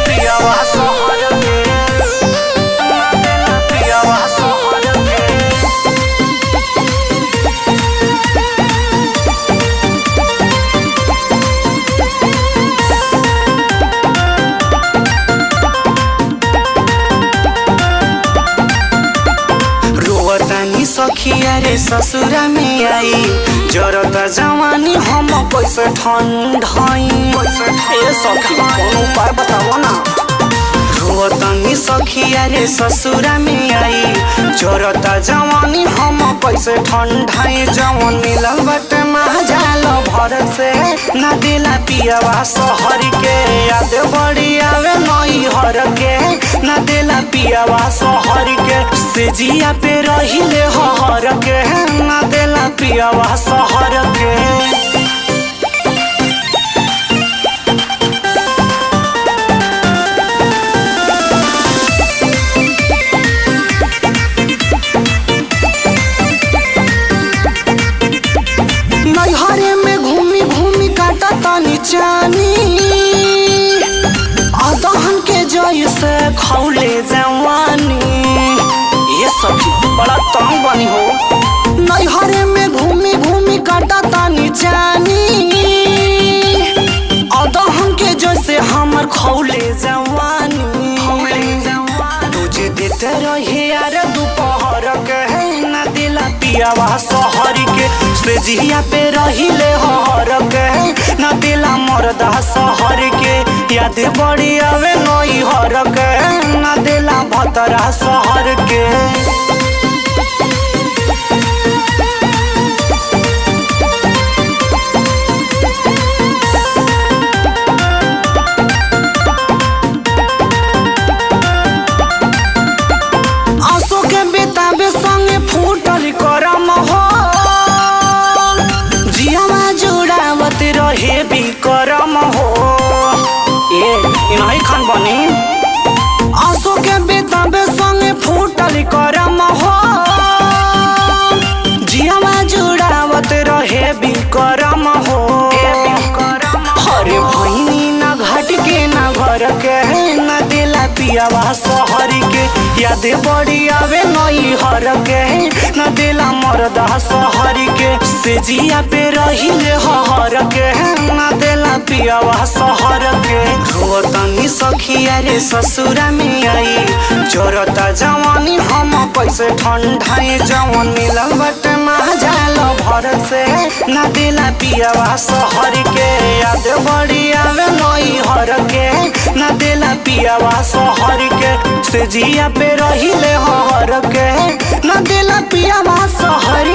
पियावा शहर के ना देला पियावा शहर के। रोवतानी सखिया रे ससुरा में आई जरता जवानी हम कैसे ठंडाई। ए सखी कोनो उपाय बताओ ना। रोवतानी सखिया रे ससुरा में आई जरता जवानी हम कैसे ठंडाई। जवन मिलल बटे महाजाल भर से ना दिला पियावा शहर के। याद बड़ी आवे नई हर के ना दिला पियावा शहर के। सेजिया पे रहिले हर के ना दिला पियावा शहर के। नैहरे में घूमी घूमी काटा तानी चानी अदहन के जैसे खौले जवानी। ये सखी बड़ा तंग बनी हो। नैहरे में घूमी घूमी काटा तानी चानी अदहन के जैसे हमर खौले जवानी। तुझे देते रहे यार दोपहर के ना दिला पियावा शहर के। सेजिया पे रहिले हर के ना दिला मर्दा शहर के। याद बड़ी आवे नई हर के ना दिला भतरा शहर के। आंसू के बेताबे संगे फूटल करम हो जियावा जुड़ावत रहे भी करम हो। ए इनाही खान बनी। आंसू के बेताबे संगे फूटल करम हो जियावा जुड़ावत रहे भी करम हो। हरे भैनी ना घाट के ना घर के ना दिला पियावा शहर के। याद बड़ी आवे नई हर के ना दिला मर्दा शहर के। सेजिया पे रहिले हर के ना दिला पियावा शहर के। रोवतानी सखिया रे ससुरा में आई जरता जवानी हम कैसे ठंडाई। जवन मिलल बटे महाजाल भर से ना दिला पियावा शहर के। याद बड़ी आवे नई हर के ना दिला पियावा शहर के। सेजिया पे रहिले हर के ना दिला पियावा शहर